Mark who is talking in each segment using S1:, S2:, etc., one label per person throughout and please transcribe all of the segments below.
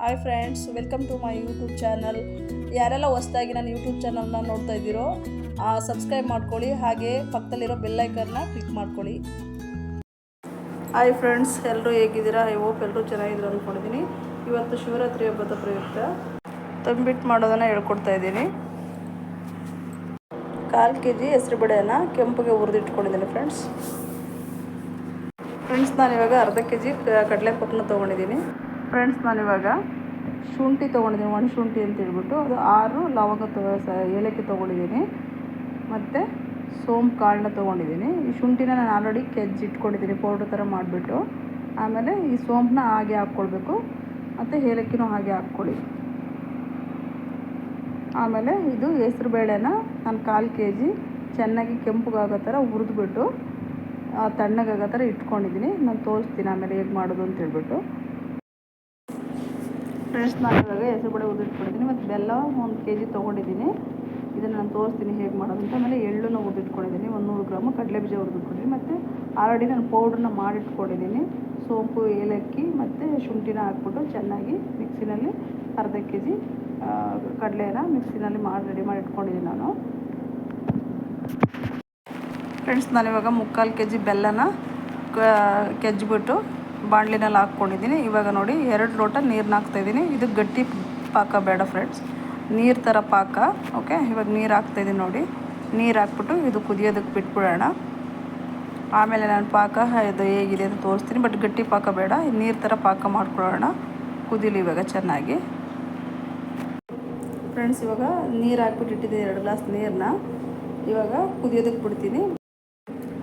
S1: Hi friends, welcome to my YouTube channel. ಯಾರೆಲ್ಲ ಹೊಸದಾಗಿ ನನ್ನ ಯೂಟ್ಯೂಬ್ ಚಾನಲ್ನ ನೋಡ್ತಾ ಇದ್ದೀರೋ ಸಬ್ಸ್ಕ್ರೈಬ್ ಮಾಡ್ಕೊಳ್ಳಿ, ಹಾಗೆ ಪಕ್ಕದಲ್ಲಿರೋ ಬೆಲ್ಲೈಕನ್ನ ಕ್ಲಿಕ್ ಮಾಡ್ಕೊಳ್ಳಿ. ಹಾಯ್ ಫ್ರೆಂಡ್ಸ್, ಎಲ್ಲರೂ ಹೇಗಿದ್ದೀರಾ? ಐ ಹೋಪ್ ಎಲ್ಲರೂ ಚೆನ್ನಾಗಿದ್ರು ಅಂದ್ಕೊಂಡಿದ್ದೀನಿ. ಇವತ್ತು ಶಿವರಾತ್ರಿ ಹಬ್ಬದ ಪ್ರಯುಕ್ತ ತಂಬಿಟ್ಟು ಮಾಡೋದನ್ನು ಹೇಳ್ಕೊಡ್ತಾ ಇದ್ದೀನಿ. 1/4 kg ಹೆಸರುಬೇಳೆಯನ್ನು ಕೆಂಪಗೆ ಹುರಿದಿಟ್ಕೊಂಡಿದ್ದೀನಿ ಫ್ರೆಂಡ್ಸ್. ನಾನಿವಾಗ ಅರ್ಧ kg ಕಡಲೆಪಪ್ಪನ್ನ ತೊಗೊಂಡಿದ್ದೀನಿ. ಫ್ರೆಂಡ್ಸ್, ನಾನಿವಾಗ ಶುಂಠಿ ತೊಗೊಂಡಿದ್ದೀನಿ, ಒಣ ಶುಂಠಿ ಅಂತ ಹೇಳ್ಬಿಟ್ಟು ಅದು 6 ಲವಂಗ ಏಲಕ್ಕಿ ತೊಗೊಂಡಿದ್ದೀನಿ, ಮತ್ತು ಸೋಂಪು ಕಾಳನ್ನ ತೊಗೊಂಡಿದ್ದೀನಿ. ಈ ಶುಂಠಿನ ನಾನು ಆಲ್ರೆಡಿ ಇಟ್ಕೊಂಡಿದ್ದೀನಿ ಪೌಡ್ರ್ ಥರ ಮಾಡಿಬಿಟ್ಟು. ಆಮೇಲೆ ಈ ಸೋಂಪನ್ನ ಹಾಗೆ ಹಾಕ್ಕೊಳ್ಬೇಕು, ಮತ್ತು ಏಲಕ್ಕಿನೂ ಹಾಗೆ ಹಾಕ್ಕೊಳ್ಳಿ. ಆಮೇಲೆ ಇದು ಹೆಸ್ರು ಬೇಳೆನ ನಾನು 1/4 kg ಚೆನ್ನಾಗಿ ಕೆಂಪಗಾಗೋ ಥರ ಹುರಿದ್ಬಿಟ್ಟು ತಣ್ಣಗಾಗೋ ಥರ ಇಟ್ಕೊಂಡಿದ್ದೀನಿ. ನಾನು ತೋರಿಸ್ತೀನಿ ಆಮೇಲೆ ಹೇಗೆ ಮಾಡೋದು ಅಂತ ಹೇಳ್ಬಿಟ್ಟು. ಫ್ರೆಂಡ್ಸ್, ನಾನು ಇವಾಗ ಹೆಸರುಬೇಳೆ ಹುರಿದಿಟ್ಕೊಂಡಿದ್ದೀನಿ, ಮತ್ತು ಬೆಲ್ಲ 1 kg ತೊಗೊಂಡಿದ್ದೀನಿ. ಇದನ್ನು ನಾನು ತೋರಿಸ್ತೀನಿ ಹೇಗೆ ಮಾಡೋದು ಅಂತ. ಆಮೇಲೆ ಎಳ್ಳನ್ನು ಹುರಿದಿಟ್ಕೊಂಡಿದ್ದೀನಿ, 100 ಗ್ರಾಮು ಕಡಲೆ ಬೀಜ ಹುರಿದಿಟ್ಕೊಂಡಿದ್ದೀನಿ, ಮತ್ತು ಆಲ್ರೆಡಿ ನಾನು ಪೌಡ್ರನ್ನ ಮಾಡಿಟ್ಕೊಂಡಿದ್ದೀನಿ. ಸೋಂಪು, ಏಲಕ್ಕಿ ಮತ್ತು ಶುಂಠಿನ ಹಾಕ್ಬಿಟ್ಟು ಚೆನ್ನಾಗಿ ಮಿಕ್ಸಿನಲ್ಲಿ ಅರ್ಧ kg ಕಡಲೆನ ಮಿಕ್ಸಿನಲ್ಲಿ ರೆಡಿ ಮಾಡಿ ಇಟ್ಕೊಂಡಿದ್ದೀನಿ ನಾನು. ಫ್ರೆಂಡ್ಸ್, ನಾನಿವಾಗ 3/4 kg ಬೆಲ್ಲನ ಕೆಜ್ಜಿಬಿಟ್ಟು ಬಾಣಲಿನಲ್ಲಿ ಹಾಕ್ಕೊಂಡಿದ್ದೀನಿ. ಇವಾಗ ನೋಡಿ 2 ಲೋಟ ನೀರನ್ನ ಹಾಕ್ತಾಯಿದ್ದೀನಿ. ಇದು ಗಟ್ಟಿ ಪಾಕ ಬೇಡ ಫ್ರೆಂಡ್ಸ್, ನೀರು ಥರ ಪಾಕ. ಓಕೆ, ಇವಾಗ ನೀರು ಹಾಕ್ತಾಯಿದ್ದೀನಿ ನೋಡಿ. ನೀರು ಹಾಕ್ಬಿಟ್ಟು ಇದು ಕುದಿಯೋದಕ್ಕೆ ಬಿಟ್ಬಿಡೋಣ. ಆಮೇಲೆ ನಾನು ಪಾಕ ಇದು ಹೇಗಿದೆ ಅಂತ ತೋರಿಸ್ತೀನಿ, ಬಟ್ ಗಟ್ಟಿ ಪಾಕ ಬೇಡ, ನೀರು ಥರ ಪಾಕ ಮಾಡ್ಕೊಳ್ಳೋಣ. ಕುದೀಲಿ ಇವಾಗ ಚೆನ್ನಾಗಿ. ಫ್ರೆಂಡ್ಸ್, ಇವಾಗ ನೀರು ಹಾಕ್ಬಿಟ್ಟು ಇಟ್ಟಿದ್ದೀನಿ 2 ಗ್ಲಾಸ್ ನೀರನ್ನ. ಇವಾಗ ಕುದಿಯೋದಕ್ಕೆ ಬಿಡ್ತೀನಿ.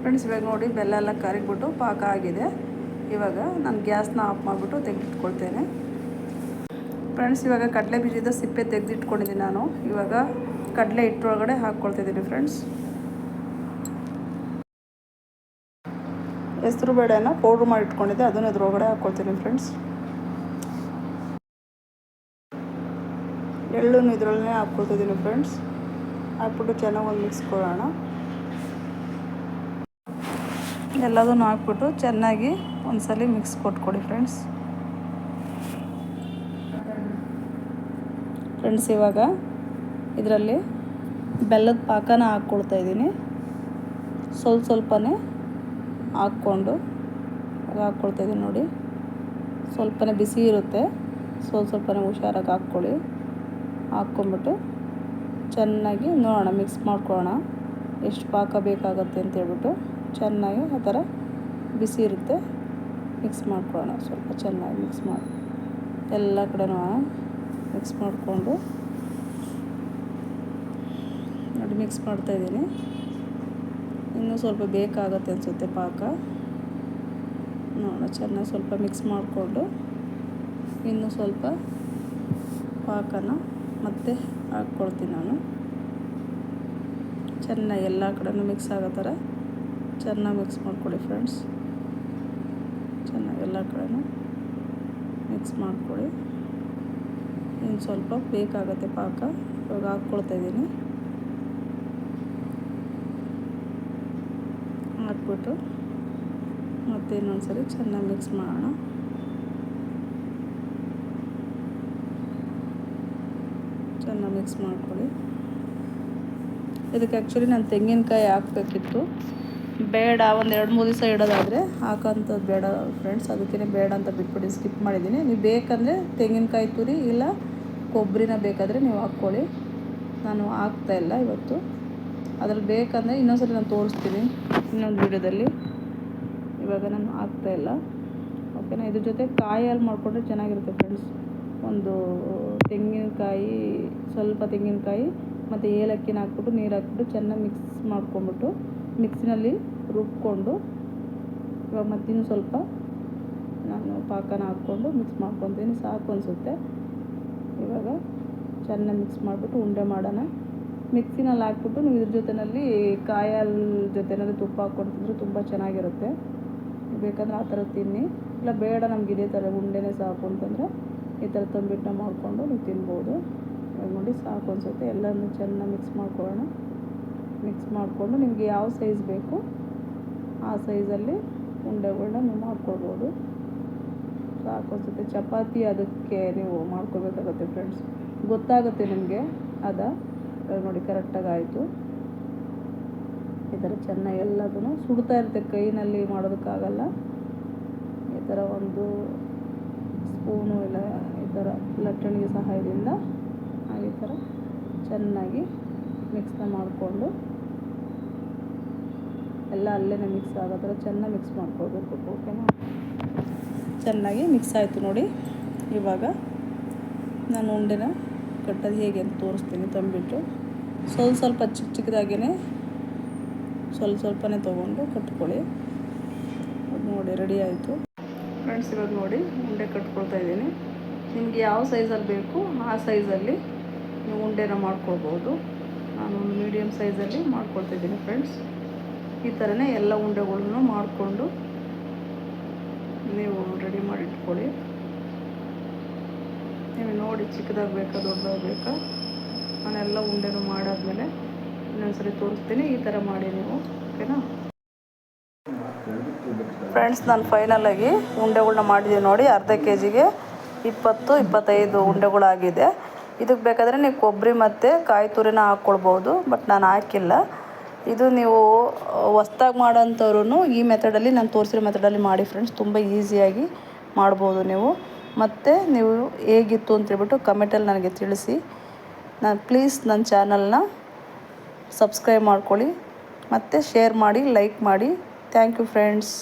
S1: ಫ್ರೆಂಡ್ಸ್, ಇವಾಗ ನೋಡಿ ಬೆಲ್ಲ ಎಲ್ಲ ಕರಗಿಬಿಟ್ಟು ಪಾಕ ಆಗಿದೆ. ಇವಾಗ ನಾನು ಗ್ಯಾಸ್ನ ಆಫ್ ಮಾಡಿಬಿಟ್ಟು ತೆಗೆದಿಟ್ಕೊಳ್ತೇನೆ. ಫ್ರೆಂಡ್ಸ್, ಇವಾಗ ಕಡಲೆ ಬೀಜದ ಸಿಪ್ಪೆ ತೆಗೆದಿಟ್ಕೊಂಡಿದ್ದೀನಿ ನಾನು. ಇವಾಗ ಕಡಲೆ ಹಿಟ್ಟೊಳಗಡೆ ಹಾಕ್ಕೊಳ್ತಿದ್ದೀನಿ ಫ್ರೆಂಡ್ಸ್. ಹೆಸರು ಬೇಳೆನ ಪೌಡ್ರ್ ಮಾಡಿ ಇಟ್ಕೊಂಡಿದ್ದೆ, ಅದನ್ನು ಇದ್ರೊಳಗಡೆ ಹಾಕ್ಕೊಳ್ತೀನಿ ಫ್ರೆಂಡ್ಸ್. ಎಳ್ಳನ್ನು ಇದರಲ್ಲೇ ಹಾಕ್ಕೊಳ್ತಿದ್ದೀನಿ ಫ್ರೆಂಡ್ಸ್. ಹಾಕ್ಬಿಟ್ಟು ಚೆನ್ನಾಗಿ ಒಂದು ಮಿಕ್ಸ್ ಕೊಡೋಣ. ಎಲ್ಲದನ್ನು ಹಾಕ್ಬಿಟ್ಟು ಚೆನ್ನಾಗಿ ಒಂದ್ಸಲ ಮಿಕ್ಸ್ ಕೊಟ್ಕೊಡಿ ಫ್ರೆಂಡ್ಸ್. ಇವಾಗ ಇದರಲ್ಲಿ ಬೆಲ್ಲದ ಪಾಕನ ಹಾಕ್ಕೊಳ್ತಾಯಿದ್ದೀನಿ. ಸ್ವಲ್ಪನೇ ಹಾಕ್ಕೊಂಡು ಹಾಕ್ಕೊಳ್ತಾಯಿದ್ದೀನಿ ನೋಡಿ. ಸ್ವಲ್ಪನೇ ಬಿಸಿ ಇರುತ್ತೆ, ಸ್ವಲ್ಪನೇ ಹುಷಾರಾಗಿ ಹಾಕ್ಕೊಳ್ಳಿ. ಹಾಕ್ಕೊಂಬಿಟ್ಟು ಚೆನ್ನಾಗಿ ನೋಡೋಣ, ಮಿಕ್ಸ್ ಮಾಡ್ಕೊಳ್ಳೋಣ ಎಷ್ಟು ಪಾಕ ಬೇಕಾಗುತ್ತೆ ಅಂತೇಳ್ಬಿಟ್ಟು. ಚೆನ್ನಾಗಿ ಆ ಥರ ಬಿಸಿ ಇರುತ್ತೆ, ಮಿಕ್ಸ್ ಮಾಡ್ಕೊಳ್ಳೋಣ. ಸ್ವಲ್ಪ ಚೆನ್ನಾಗಿ ಮಿಕ್ಸ್ ಮಾಡಿ ಎಲ್ಲ ಕಡೆನೂ ಮಿಕ್ಸ್ ಮಾಡಿಕೊಂಡು ನೋಡಿ ಮಿಕ್ಸ್ ಮಾಡ್ತಾಯಿದ್ದೀನಿ. ಇನ್ನೂ ಸ್ವಲ್ಪ ಬೇಕಾಗುತ್ತೆ ಅನಿಸುತ್ತೆ ಪಾಕ. ನೋಡೋಣ, ಚೆನ್ನಾಗಿ ಸ್ವಲ್ಪ ಮಿಕ್ಸ್ ಮಾಡಿಕೊಂಡು ಇನ್ನೂ ಸ್ವಲ್ಪ ಪಾಕನ ಮತ್ತೆ ಹಾಕ್ಕೊಳ್ತೀನಿ ನಾನು. ಚೆನ್ನಾಗಿ ಎಲ್ಲ ಕಡೆನೂ ಮಿಕ್ಸ್ ಆಗೋ ಥರ ಚೆನ್ನಾಗಿ ಮಿಕ್ಸ್ ಮಾಡ್ಕೊಳ್ಳಿ ಫ್ರೆಂಡ್ಸ್. ಚೆನ್ನಾಗಿ ಎಲ್ಲ ಕಡೆನೂ ಮಿಕ್ಸ್ ಮಾಡ್ಕೊಳ್ಳಿ. ಇನ್ನು ಸ್ವಲ್ಪ ಬೇಕಾಗುತ್ತೆ ಪಾಕ. ಇವಾಗ ಹಾಕ್ಕೊಳ್ತಾಯಿದ್ದೀನಿ. ಹಾಕ್ಬಿಟ್ಟು ಮತ್ತೆ ಇನ್ನೊಂದ್ಸರಿ ಚೆನ್ನಾಗಿ ಮಿಕ್ಸ್ ಮಾಡೋಣ. ಚೆನ್ನಾಗಿ ಮಿಕ್ಸ್ ಮಾಡ್ಕೊಳ್ಳಿ. ಇದಕ್ಕೆ ಆ್ಯಕ್ಚುಲಿ ನಾನು ತೆಂಗಿನಕಾಯಿ ಹಾಕಬೇಕಿತ್ತು, ಬೇಡ. ಒಂದು 2-3 ದಿವಸ ಇಡೋದಾದರೆ ಹಾಕೋಂಥದ್ದು ಬೇಡ ಫ್ರೆಂಡ್ಸ್, ಅದಕ್ಕೇ ಬೇಡ ಅಂತ ಬಿಟ್ಬಿಟ್ಟು ಸ್ಕಿಪ್ ಮಾಡಿದ್ದೀನಿ. ನೀವು ಬೇಕಂದರೆ ತೆಂಗಿನಕಾಯಿ ತುರಿ ಇಲ್ಲ ಕೊಬ್ಬರಿನ ಬೇಕಾದರೆ ನೀವು ಹಾಕ್ಕೊಳ್ಳಿ. ನಾನು ಹಾಕ್ತಾಯಿಲ್ಲ ಇವತ್ತು. ಅದ್ರಲ್ಲಿ ಬೇಕಂದರೆ ಇನ್ನೊಂದ್ಸರಿ ನಾನು ತೋರಿಸ್ತೀನಿ ಇನ್ನೊಂದು ವೀಡಿಯೋದಲ್ಲಿ. ಇವಾಗ ನಾನು ಹಾಕ್ತಾಯಿಲ್ಲ. ಓಕೆನಾ? ಇದ್ರ ಜೊತೆ ಕಾಯಿ ಹಾಲು ಮಾಡಿಕೊಂಡ್ರೆ ಚೆನ್ನಾಗಿರುತ್ತೆ ಫ್ರೆಂಡ್ಸ್. ಒಂದು ತೆಂಗಿನಕಾಯಿ, ಸ್ವಲ್ಪ ತೆಂಗಿನಕಾಯಿ ಮತ್ತು ಏಲಕ್ಕಿನ ಹಾಕ್ಬಿಟ್ಟು ನೀರು ಹಾಕ್ಬಿಟ್ಟು ಚೆನ್ನಾಗಿ ಮಿಕ್ಸ್ ಮಾಡ್ಕೊಂಬಿಟ್ಟು ಮಿಕ್ಸಿನಲ್ಲಿ ರುಬ್ಕೊಂಡು ಇವಾಗ ಮತ್ತಿನ್ನೂ ಸ್ವಲ್ಪ ನಾನು ಪಾಕನ ಹಾಕ್ಕೊಂಡು ಮಿಕ್ಸ್ ಮಾಡ್ಕೊತೀನಿ. ಸಾಕು ಅನಿಸುತ್ತೆ. ಇವಾಗ ಚೆನ್ನಾಗಿ ಮಿಕ್ಸ್ ಮಾಡಿಬಿಟ್ಟು ಉಂಡೆ ಮಾಡೋಣ. ಮಿಕ್ಸಿನಲ್ಲಿ ಹಾಕ್ಬಿಟ್ಟು ನೀವು ಇದ್ರ ಜೊತೆಯಲ್ಲಿ ಕಾಯಿ ಹಾಲು ಜೊತೆಯಲ್ಲಿ ತುಪ್ಪ ಹಾಕ್ಕೊಂಡು ತುಂಬ ಚೆನ್ನಾಗಿರುತ್ತೆ. ಬೇಕಂದ್ರೆ ಆ ಥರ ತಿನ್ನಿ, ಇಲ್ಲ ಬೇಡ ನಮ್ಗೆ ಇದೇ ಥರ ಉಂಡೆನೇ ಸಾಕು ಅಂತಂದರೆ ಈ ಥರ ತಂಬಿಟ್ಟನ್ನ ಮಾಡಿಕೊಂಡು ನೀವು ತಿನ್ಬೋದು. ಇವಾಗ ನೋಡಿ ಸಾಕು ಅನಿಸುತ್ತೆ. ಎಲ್ಲನೂ ಚೆನ್ನಾಗಿ ಮಿಕ್ಸ್ ಮಾಡ್ಕೊಳ್ಳೋಣ. ಮಿಕ್ಸ್ ಮಾಡಿಕೊಂಡು ನಿಮಗೆ ಯಾವ ಸೈಜ್ ಬೇಕು ಆ ಸೈಜಲ್ಲಿ ಉಂಡೆಗಳನ್ನ ನೀವು ಮಾಡ್ಕೊಳ್ಬೋದು. ಸಾಕು ಅನಿಸುತ್ತೆ. ಚಪಾತಿ ಅದಕ್ಕೆ ನೀವು ಮಾಡ್ಕೋಬೇಕಾಗತ್ತೆ ಫ್ರೆಂಡ್ಸ್, ಗೊತ್ತಾಗುತ್ತೆ ನಿಮಗೆ ನೋಡಿ ಕರೆಕ್ಟಾಗಿ ಆಯಿತು. ಈ ಥರ ಚೆನ್ನಾಗಿ ಎಲ್ಲದೂ ಸುಡ್ತಾ ಇರುತ್ತೆ, ಕೈನಲ್ಲಿ ಮಾಡೋದಕ್ಕಾಗಲ್ಲ. ಈ ಥರ ಒಂದು ಸ್ಪೂನು ಇಲ್ಲ ಈ ಥರ ಲಟ್ಟಣಿಗೆ ಸಹಾಯದಿಂದ ಈ ಥರ ಚೆನ್ನಾಗಿ ಮಿಕ್ಸ್ನ ಮಾಡಿಕೊಂಡು ಎಲ್ಲ ಅಲ್ಲೇ ಮಿಕ್ಸ್ ಆಗೋ ಥರ ಚೆನ್ನಾಗಿ ಮಿಕ್ಸ್ ಮಾಡ್ಕೊಳ್ಬೇಕು. ಓಕೆನಾ? ಚೆನ್ನಾಗಿ ಮಿಕ್ಸ್ ಆಯಿತು ನೋಡಿ. ಇವಾಗ ನಾನು ಉಂಡೆನ ಕಟ್ಟೋದು ಹೇಗೆ ಅಂತ ತೋರಿಸ್ತೀನಿ ತಂಬಿಟ್ಟು. ಸ್ವಲ್ಪ ಚಿಕ್ಕ ಚಿಕ್ಕದಾಗೇ ಸ್ವಲ್ಪನೇ ತೊಗೊಂಡು ಕಟ್ಕೊಳ್ಳಿ. ಅದು ನೋಡಿ ರೆಡಿ ಆಯಿತು ಫ್ರೆಂಡ್ಸ್. ಇವಾಗ ನೋಡಿ ಉಂಡೆ ಕಟ್ಕೊಳ್ತಾ ಇದ್ದೀನಿ. ನಿಮಗೆ ಯಾವ ಸೈಜಲ್ಲಿ ಬೇಕು ಆ ಸೈಜಲ್ಲಿ ನೀವು ಉಂಡೆನ ಮಾಡ್ಕೊಳ್ಬೋದು. ನಾನು ಒಂದು ಮೀಡಿಯಮ್ ಸೈಜಲ್ಲಿ ಮಾಡ್ಕೊಳ್ತಾಯಿದ್ದೀನಿ ಫ್ರೆಂಡ್ಸ್. ಈ ಥರನೇ ಎಲ್ಲ ಉಂಡೆಗಳನ್ನು ಮಾಡಿಕೊಂಡು ನೀವು ರೆಡಿ ಮಾಡಿ ಇಟ್ಕೊಳ್ಳಿ. ನೀವು ನೋಡಿ ಚಿಕ್ಕದಾಗಿ ಬೇಕಾ ದೊಡ್ಡದಾಗಿ ಬೇಕಾ. ನಾನೆಲ್ಲ ಉಂಡೆನೂ ಮಾಡಾದ್ಮೇಲೆ ಇನ್ನೊಂದ್ಸರಿ ತೋರಿಸ್ತೀನಿ. ಈ ಥರ ಮಾಡಿ ನೀವು, ಓಕೆನಾ ಫ್ರೆಂಡ್ಸ್? ನಾನು ಫೈನಲಾಗಿ ಉಂಡೆಗಳ್ನ ಮಾಡಿದ್ದೀನಿ ನೋಡಿ. ಅರ್ಧ ಕೆ ಜಿಗೆ 20-25 ಉಂಡೆಗಳಾಗಿದೆ. ಇದಕ್ಕೆ ಬೇಕಾದರೆ ನೀವು ಕೊಬ್ಬರಿ ಮತ್ತು ಕಾಯಿ ತುರಿನ ಹಾಕ್ಕೊಳ್ಬೋದು, ಬಟ್ ನಾನು ಹಾಕಿಲ್ಲ. ಇದು ನೀವು ಹೊಸ್ದಾಗಿ ಮಾಡೋಂಥವ್ರು ಈ ಮೆಥಡಲ್ಲಿ ನಾನು ತೋರಿಸಿರೋ ಮೆಥಡಲ್ಲಿ ಮಾಡಿ ಫ್ರೆಂಡ್ಸ್. ತುಂಬ ಈಸಿಯಾಗಿ ಮಾಡ್ಬೋದು ನೀವು. ಮತ್ತು ನೀವು ಹೇಗಿತ್ತು ಅಂತೇಳ್ಬಿಟ್ಟು ಕಮೆಂಟಲ್ಲಿ ನನಗೆ ತಿಳಿಸಿ. ಪ್ಲೀಸ್ ನನ್ನ ಚಾನಲ್ನ ಸಬ್ಸ್ಕ್ರೈಬ್ ಮಾಡ್ಕೊಳ್ಳಿ ಮತ್ತು ಶೇರ್ ಮಾಡಿ, ಲೈಕ್ ಮಾಡಿ. Thank you friends.